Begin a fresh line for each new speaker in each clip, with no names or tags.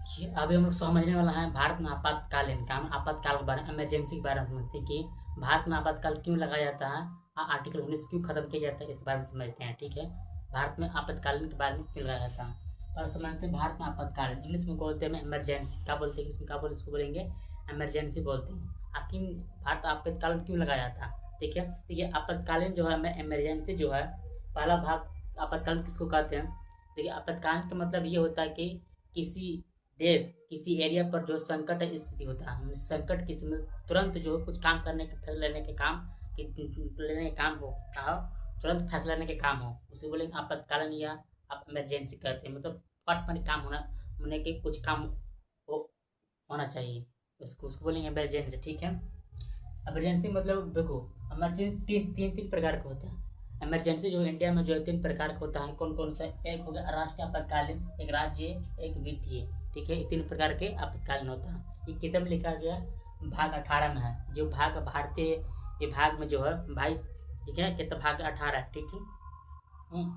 ये अभी हम लोग समझने वाला है भारत में आपातकालीन काम आपातकाल के बारे में, इमरजेंसी के बारे में समझते हैं कि भारत में आपातकाल क्यों लगाया जाता है। आर्टिकल 19 क्यों खत्म किया जाता है, इसके बारे में समझते हैं। ठीक है, भारत में आपातकालीन के बारे में क्यों लगाया जाता है। पर समझते हैं भारत में आपातकालीन इंग्लिश में बोलते हैं इमरजेंसी। क्या बोलते हैं इसमें, क्या बोलते इसको बोलेंगे इमरजेंसी बोलते हैं। आखिर भारत आपातकालीन क्यों लगाया जाता है। ठीक है, तो ये आपातकालीन जो है इमरजेंसी जो है पहला भाग आपातकालीन किसको कहते हैं। देखिए, आपातकालीन का मतलब ये होता है कि किसी देश किसी एरिया पर जो संकट स्थिति होता है, संकट की समय तुरंत जो कुछ काम करने के फैसला लेने के काम लेने के काम हो का तुरंत फैसला लेने के काम हो, उसे बोलेंगे आपातकालीन या आप इमरजेंसी कहते हैं। मतलब फट काम होने के कुछ काम हो, होना चाहिए, उसको उसको बोलेंगे इमरजेंसी। ठीक है, इमरजेंसी मतलब देखो, इमरजेंसी तीन प्रकार के होते हैं। इमरजेंसी जो इंडिया में जो है तीन प्रकार का होता है। कौन कौन सा, एक हो गया राष्ट्रीय आपातकालीन, एक राज्य, एक वित्तीय। ठीक है, ये तीन प्रकार के आपातकालीन होता है। ये किताब में लिखा गया भाग 18 में है। जो भाग भारतीय ये भाग में जो है 22। ठीक है, कितना भाग 18। ठीक है, हम्म,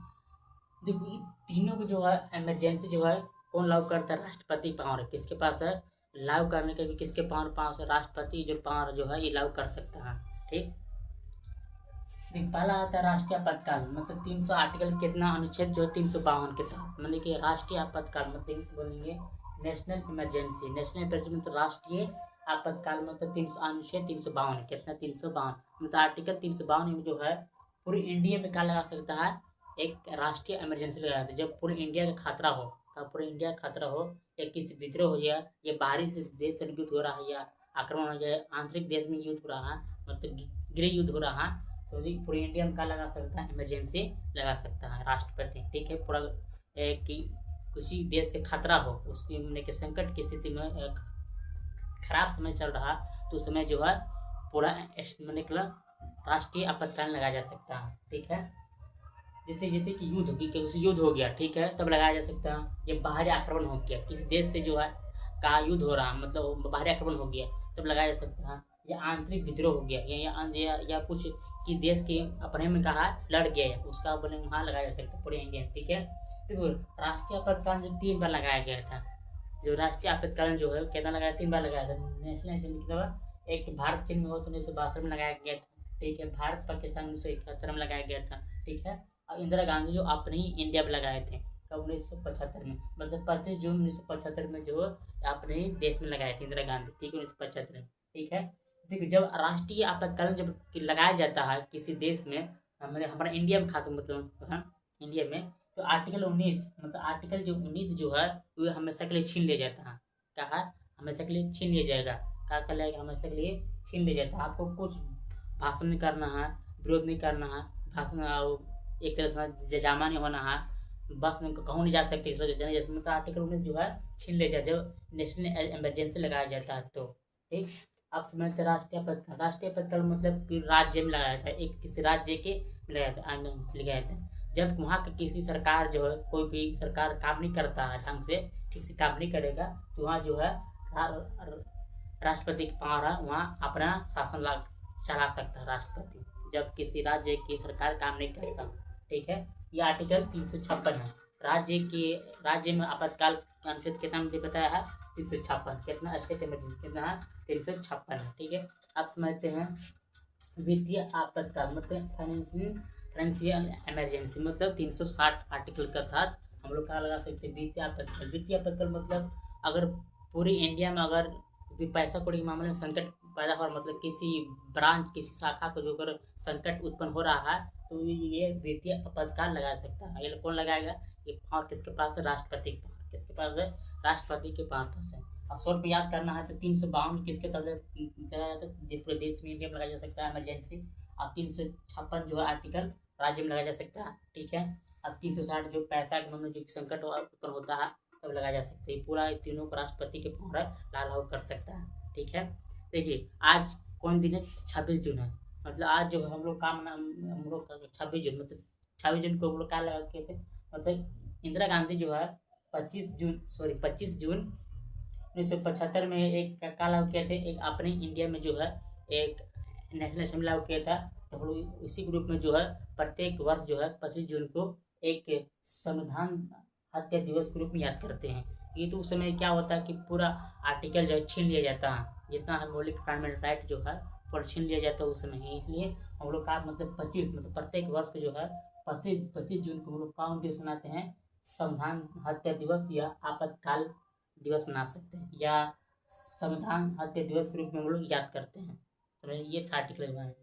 देखो ये तीनों को जो है इमरजेंसी जो है कौन लागू करता है, राष्ट्रपति पावर है। किसके पास है लागू करने के भी, किसके पावर पास है, राष्ट्रपति जो पावर जो है ये लागू कर सकता है। ठीक, पहला आता है राष्ट्रीय आपातकाल, मतलब 300 आर्टिकल कितना अनुच्छेद जो 352 के तहत, मतलब कि राष्ट्रीय आपातकाल मतलब इंग्लिश बोलेंगे नेशनल इमरजेंसी। नेशनल इमरजेंसी मतलब राष्ट्रीय आपातकाल मतलब 300 अनुच्छेद 352 कितना 352, मतलब आर्टिकल 352 में जो है पूरी इंडिया में क्या लगा सकता है, एक राष्ट्रीय इमरजेंसी लगा सकता है। जब पूरे इंडिया का खतरा हो, का पूरे इंडिया का खतरा हो, या किसी विद्रोह हो, या बाहरी से देश से युद्ध हो रहा है, या आक्रमण हो जाए, आंतरिक देश में युद्ध हो रहा है, मतलब गृह युद्ध हो रहा है, सॉरी पूरे इंडिया में क्या लगा सकता है, इमरजेंसी लगा सकता है राष्ट्रपति। ठीक है, पूरा कि किसी देश के खतरा हो, उसकी मैंने के संकट की स्थिति में खराब समय चल रहा, तो उस समय जो है पूरा मैंने राष्ट्रीय आपातकालीन लगाया जा सकता है। ठीक है, जैसे जैसे कि युद्ध की उसे युद्ध हो गया, ठीक है, तब लगाया जा सकता है। जब बाहरी आक्रमण हो गया, किसी देश से जो है का युद्ध हो रहा, मतलब बाहरी आक्रमण हो गया, तब लगाया जा सकता है। या आंतरिक विद्रोह हो गया, या कुछ किस देश के अपने में कहा लड़ गया है, उसका बोले वहाँ लगाया जा सकता है पूरे इंडिया। ठीक है, तो राष्ट्रीय आपातकालीन जो 3 बार लगाया गया था, जो राष्ट्रीय आपातकालीन जो है कितना लगाया, 3 बार लगाया था। नेशनल असेंबली के एक भारत चीन में हो तो 1962 में लगाया गया था। ठीक है, भारत पाकिस्तान 1971 में लगाया गया था। ठीक है, और इंदिरा गांधी जो अपने ही इंडिया में लगाए थे कब 1975 में, मतलब 25 जून 1975 में जो अपने ही देश में लगाए थे इंदिरा गांधी। ठीक है, 1975 में। ठीक है, देखिए जब राष्ट्रीय आपातकालीन जब लगाया जाता है किसी देश में, हमारे हमारा इंडिया में खास मतलब इंडिया में, तो आर्टिकल 19 मतलब आर्टिकल जो 19 जो है वो हमेशा के लिए छीन लिया जाता है। क्या है, हमेशा के लिए छीन लिया जाएगा। क्या कर लेगा, हमेशा के लिए छीन लिया जाता है। आपको कुछ भाषण नहीं करना है, विरोध नहीं करना है, भाषण एक तरह से जजामा नहीं होना है, बस में कहूँ नहीं जा सकते इस वजह जैसे मतलब आर्टिकल 19 जो है छीन लिया जाए जब नेशनल इमरजेंसी लगाया जाता है तो। ठीक, आप समझते राष्ट्रीय आपत्तिकाल, राष्ट्रीय आपत्तिकाल मतलब कि राज्य में लगाया था, एक किसी राज्य के लगाया था, लगाया था। जब वहाँ की किसी सरकार जो है, कोई भी सरकार काम नहीं करता है ढंग से, ठीक से काम नहीं करेगा, तो वहाँ जो है राष्ट्रपति की पावर है, वहाँ अपना शासन चला सकता है राष्ट्रपति, जब किसी राज्य की सरकार काम नहीं करता। ठीक है, ये आर्टिकल 356 है। राज्य में आपातकाल अनुच्छेद कितना मुझे बताया है, 356। कितना स्टेट इमरजेंसी कितना है, 356 है। ठीक है, अब समझते हैं वित्तीय आपातकाल मतलब फाइनेंशियल इमरजेंसी, मतलब 360 आर्टिकल का था। हम लोग कहाँ लगा सकते हैं, वित्तीय आपातकाल। वित्तीय आपातकाल मतलब अगर पूरी इंडिया में अगर पैसा कौड़ी के मामले में संकट पैदा हो, मतलब किसी ब्रांच किसी शाखा को जो अगर संकट उत्पन्न हो रहा है, तो ये वित्तीय आपातकाल लगा सकता है। ये कौन लगाएगा, ये पावर किसके पास है, राष्ट्रपति के पास। किसके पास है, राष्ट्रपति के पास है। और शॉर्ट में याद करना है तो 352 किसके तहत लगाया जाता है, पूरे देश में इंडिया में लगाया जा सकता है इमरजेंसी। और 356 जो है आर्टिकल राज्य में लगाया जा सकता है। ठीक है, और 360 जो पैसा के मामले जो संकट उत्पन्न होता है तब लगाया जा सकता है। पूरा तीनों को राष्ट्रपति के पावर लागू कर सकता है। ठीक है, देखिए आज कौन दिन है, 26 जून है। मतलब आज जो हम लोग काम हम लोग 26 जून, मतलब 26 जून को हम लोग क्या लगा किए थे, मतलब इंदिरा गांधी जो है 25 जून 1975 में एक क्या लागू किए थे, एक अपने इंडिया में जो है एक नेशनल असेंबली लागू किया था। तो हम लोग इसी ग्रुप में जो है प्रत्येक वर्ष जो है 25 जून को एक संविधान हत्या दिवस के रूप में याद करते हैं। ये तो उस समय क्या होता है कि पूरा आर्टिकल जो है छीन लिया जाता है, जितना है मौलिक फंडामेंटल राइट जो है पर छीन लिया जाता है उस समय ही। इसलिए हम लोग का मतलब 25 मतलब प्रत्येक वर्ष जो है 25 जून को हम लोग कौन दिवस मनाते हैं, संविधान हत्या दिवस या आपातकाल दिवस मना सकते हैं, या संविधान हत्या दिवस के रूप में हम लोग याद करते हैं। तो ये था आर्टिकल 1।